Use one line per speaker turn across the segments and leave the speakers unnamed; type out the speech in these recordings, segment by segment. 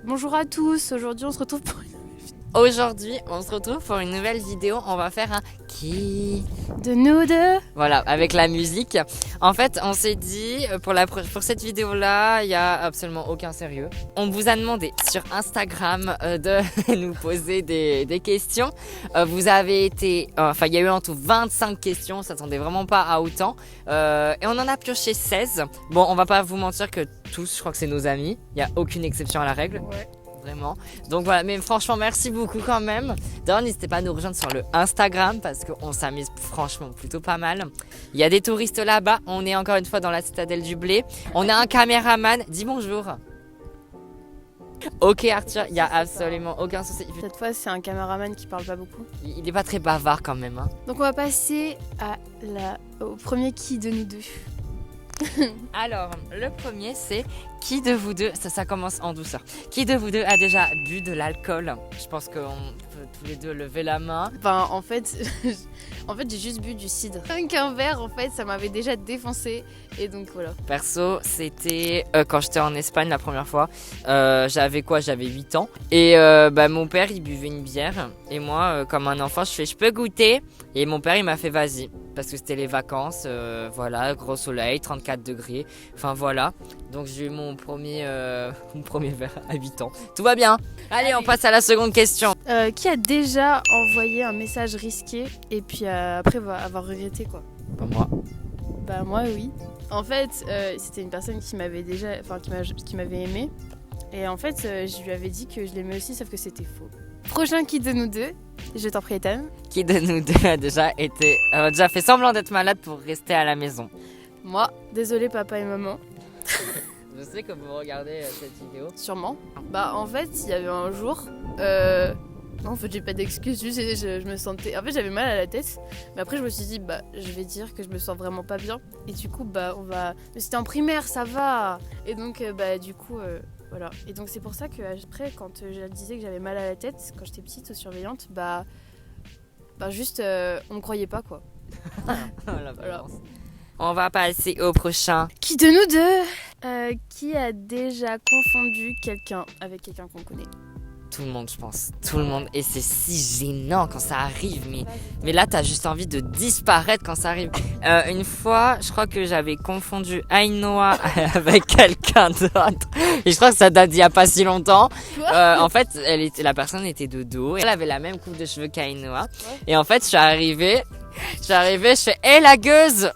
Bonjour à tous, aujourd'hui on se retrouve pour
une nouvelle vidéo. On va faire un qui
de nous deux.
Voilà, avec la musique. En fait, on s'est dit, pour cette vidéo-là, il n'y a absolument aucun sérieux. On vous a demandé sur Instagram de nous poser des questions. Vous avez été... il y a eu en tout 25 questions, on ne s'attendait vraiment pas à autant. Et on en a pioché 16. Bon, on va pas vous mentir que tous, je crois que c'est nos amis. Il n'y a aucune exception à la règle.
Ouais.
Vraiment. Donc voilà, mais franchement, merci beaucoup quand même. D'ailleurs, n'hésitez pas à nous rejoindre sur le Instagram parce qu'on s'amuse franchement plutôt pas mal. Il y a des touristes là-bas. On est encore une fois dans la citadelle du blé. On a un caméraman. Dis bonjour. Ok Arthur, il n'y a absolument aucun souci.
Cette fois, c'est un caméraman qui parle pas beaucoup.
Il n'est pas très bavard quand même. Hein.
Donc on va passer au premier qui de nous deux.
Alors, le premier, c'est qui de vous deux, ça commence en douceur, qui de vous deux a déjà bu de l'alcool? Je pense qu'on peut tous les deux lever la main.
Enfin, en fait, j'ai juste bu du cidre. Qu'un verre, en fait, ça m'avait déjà défoncé. Et donc voilà.
Perso, c'était quand j'étais en Espagne la première fois. J'avais 8 ans. Et mon père, il buvait une bière. Et moi, comme un enfant, je peux goûter. Et mon père, il m'a fait vas-y. Parce que c'était les vacances, voilà, gros soleil, 34 degrés. Enfin voilà. Donc j'ai eu mon premier verre à 8 ans. Tout va bien. Allez, on passe à la seconde question.
Qui a déjà envoyé un message risqué et puis après va avoir regretté quoi?
Pas moi.
Bah moi oui. En fait, c'était une personne qui m'avait qui m'avait aimé. Et en fait, je lui avais dit que je l'aimais aussi, sauf que c'était faux. Prochain qui de nous deux, je t'en prie Ethan.
Qui de nous deux a déjà fait semblant d'être malade pour rester à la maison?
Moi, désolé papa et maman.
Je sais que vous regardez cette vidéo.
Sûrement. Bah en fait, il y avait un jour... Non, en fait, j'ai pas d'excuse, juste je me sentais... En fait, j'avais mal à la tête, mais après, je me suis dit, je vais dire que je me sens vraiment pas bien. Et du coup, on va... Mais c'était en primaire, ça va. Et donc, voilà. Et donc, c'est pour ça que après, quand je disais que j'avais mal à la tête, quand j'étais petite aux surveillantes, juste, on me croyait pas, quoi.
Voilà. On va passer au prochain.
Qui de nous deux qui a déjà confondu quelqu'un avec quelqu'un qu'on connaît?
Tout le monde, je pense. Tout le monde. Et c'est si gênant quand ça arrive. Mais là, t'as juste envie de disparaître quand ça arrive. Une fois, je crois que j'avais confondu Ainoa avec quelqu'un d'autre. Et je crois que ça date d'il y a pas si longtemps. En fait, la personne était de dos. Elle avait la même coupe de cheveux qu'Ainoa. Ouais. Et en fait, je suis arrivée, je fais « Hé, la gueuse !»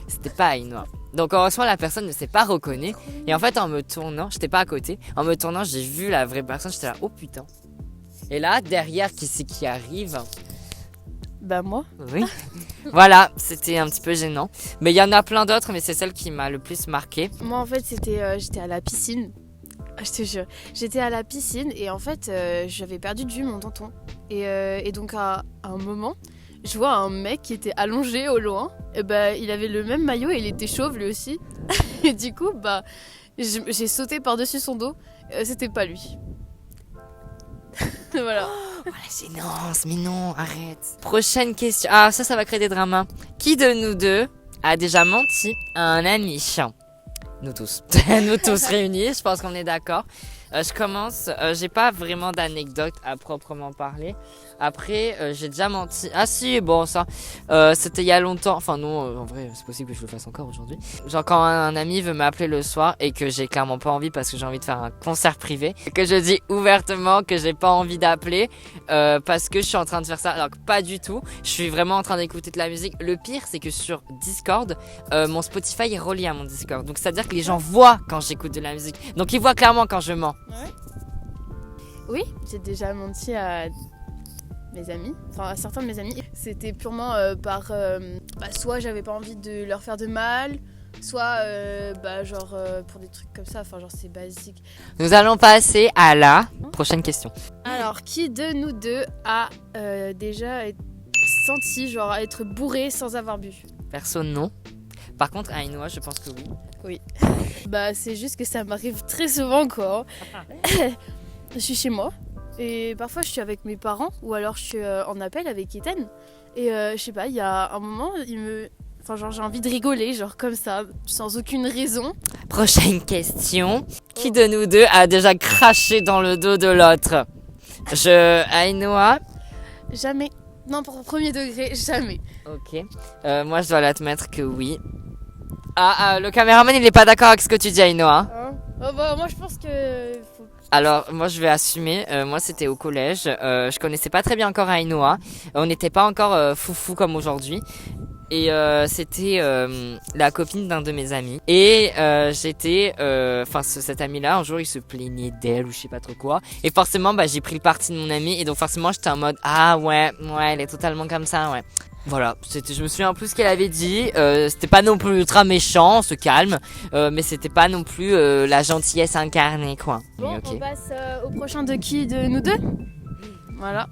C'était pas Ainoa. Donc heureusement la personne ne s'est pas reconnue. Et en fait en me tournant, j'étais pas à côté, en me tournant j'ai vu la vraie personne, j'étais là, oh putain. Et là derrière qui c'est qui arrive?
Bah moi.
Oui. Voilà, c'était un petit peu gênant. Mais il y en a plein d'autres, mais c'est celle qui m'a le plus marqué.
Moi en fait j'étais à la piscine. Je te jure, j'étais à la piscine et en fait j'avais perdu de vue mon tonton. Et donc à un moment, je vois un mec qui était allongé au loin. Et il avait le même maillot et il était chauve lui aussi. Et du coup, j'ai sauté par-dessus son dos. C'était pas lui. Voilà.
Oh, la gênance, mais non, arrête. Prochaine question. Ah, ça va créer des dramas. Qui de nous deux a déjà menti à un ami? Nous tous. Nous tous réunis, je pense qu'on est d'accord. Je commence, j'ai pas vraiment d'anecdote à proprement parler. Après, j'ai déjà menti. Ah si, bon ça, c'était il y a longtemps. Enfin non, en vrai, c'est possible que je le fasse encore aujourd'hui. Genre quand un ami veut m'appeler le soir et que j'ai clairement pas envie parce que j'ai envie de faire un concert privé, et que je dis ouvertement que j'ai pas envie d'appeler parce que je suis en train de faire ça. Alors que pas du tout. Je suis vraiment en train d'écouter de la musique. Le pire, c'est que sur Discord, mon Spotify est relié à mon Discord. Donc c'est-à-dire que les gens voient quand j'écoute de la musique. Donc ils voient clairement quand je mens.
Ouais. Oui, j'ai déjà menti à mes amis, enfin à certains de mes amis. C'était purement soit j'avais pas envie de leur faire de mal, soit pour des trucs comme ça, enfin genre c'est basique.
Nous allons passer à la prochaine question.
Alors, qui de nous deux a déjà senti genre être bourré sans avoir bu?
Perso, non. Par contre, Ainoa, je pense que oui.
Oui. C'est juste que ça m'arrive très souvent, quoi. Je suis chez moi et parfois je suis avec mes parents ou alors je suis en appel avec Ethan. Et je sais pas, il y a un moment, j'ai envie de rigoler, genre comme ça, sans aucune raison.
Prochaine question. Qui de nous deux a déjà craché dans le dos de l'autre? Ainoa.
Jamais. Non, pour premier degré, jamais.
Ok. Moi, je dois l'admettre que oui. Le caméraman, il est pas d'accord avec ce que tu dis, Ainoa.
Hein? Bah, moi, je pense que...
Alors, moi, je vais assumer. Moi, c'était au collège. Je connaissais pas très bien encore Ainoa. On n'était pas encore foufou comme aujourd'hui. Et c'était la copine d'un de mes amis. Et j'étais... cet ami-là, un jour, il se plaignait d'elle ou je sais pas trop quoi. Et forcément, j'ai pris le parti de mon ami. Et donc, forcément, j'étais en mode... Ah ouais, elle est totalement comme ça, ouais. Voilà, je me souviens plus ce qu'elle avait dit. C'était pas non plus ultra méchant, on se calme. Mais c'était pas non plus la gentillesse incarnée, quoi.
Bon,
okay.
On passe au prochain de qui de nous deux? Voilà.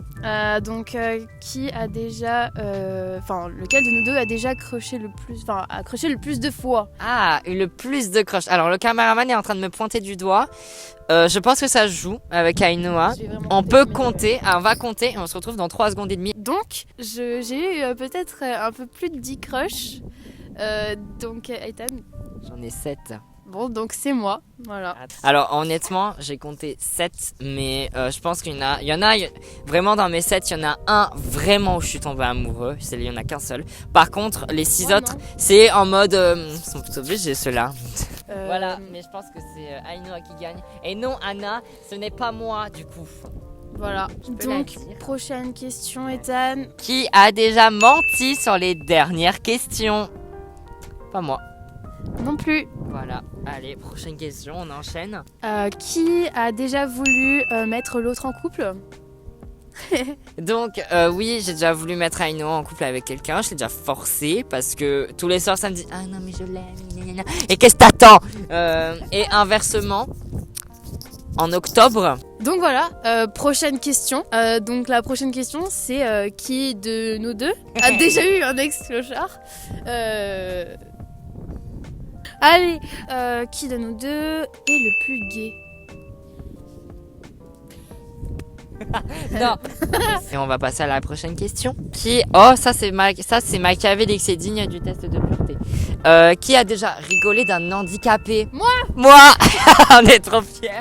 Qui a déjà... lequel de nous deux a déjà croché le plus... Enfin, a croché le plus de fois?
Ah, le plus de croches. Alors, le caméraman est en train de me pointer du doigt. Je pense que ça se joue avec Ainoa. On peut compter. On va compter et on se retrouve dans 3 secondes et demie.
Donc, j'ai eu peut-être un peu plus de 10 crushs. Ethan?
J'en ai 7.
Bon, donc c'est moi, voilà.
Alors honnêtement, j'ai compté 7, mais je pense qu'il y en a vraiment dans mes 7, il y en a un vraiment où je suis tombée amoureux, il y en a qu'un seul. Par contre, les 6 autres, c'est en mode ils sont plutôt obligés ceux-là. Voilà, mais je pense que c'est Ainoa qui gagne. Et non Anna, ce n'est pas moi du coup.
Voilà. Donc prochaine question, Ethan.
Qui a déjà menti sur les dernières questions? Pas moi.
Non plus.
Voilà, allez, prochaine question, on enchaîne.
Qui a déjà voulu mettre l'autre en couple?
Donc, oui, j'ai déjà voulu mettre Ainoa en couple avec quelqu'un, je l'ai déjà forcé parce que tous les soirs ça me dit ah non, mais je l'aime, et qu'est-ce que t'attends? Et inversement, en octobre.
Donc voilà, prochaine question. Donc la prochaine question, c'est qui de nous deux a déjà eu un ex-clochard? Allez, qui de nous deux est le plus gay?
Non. Et on va passer à la prochaine question. Ça c'est machiavélique, c'est digne du test de pureté. Qui a déjà rigolé d'un handicapé? Moi. On est trop fiers.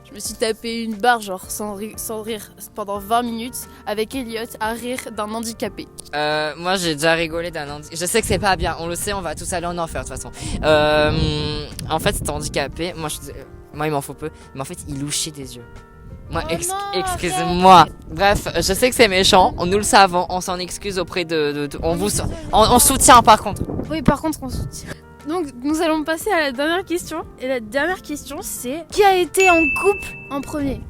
Je me suis tapé une barre genre sans rire pendant 20 minutes avec Elliot à rire d'un handicapé.
Moi j'ai déjà rigolé d'un handicapé. Je sais que c'est pas bien, on le sait, on va tous aller en enfer de toute façon. En fait c'était handicapé. Moi il m'en faut peu, mais en fait il louchait des yeux. Moi, excusez-moi. Bref, je sais que c'est méchant, nous le savons, on s'en excuse auprès on soutient par contre.
Oui, par contre, on soutient. Donc, nous allons passer à la dernière question. Et la dernière question, c'est qui a été en couple en premier?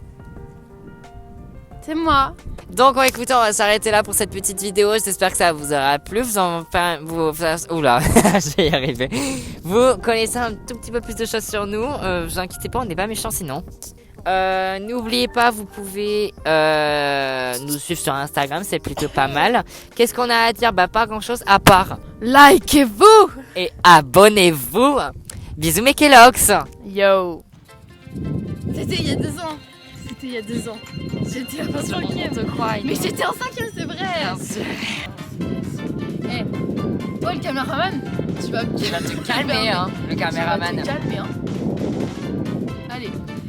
C'est moi.
Donc, écoutez, on va s'arrêter là pour cette petite vidéo. J'espère que ça vous aura plu. Oula, je vais y arriver. Vous connaissez un tout petit peu plus de choses sur nous. Vous inquiétez pas, on n'est pas méchants sinon. N'oubliez pas, vous pouvez nous suivre sur Instagram, c'est plutôt pas mal. Qu'est-ce qu'on a à dire? Pas grand chose à part
likez-vous
et abonnez-vous. Bisous mes Kellogg's.
Yo. C'était il y a 2 ans. J'étais en 5e. Mais j'étais en 5e, c'est vrai.
Bien sûr.
Toi le caméraman, tu vas
te calmer, hein, le caméraman.
Tu vas te calmer, hein.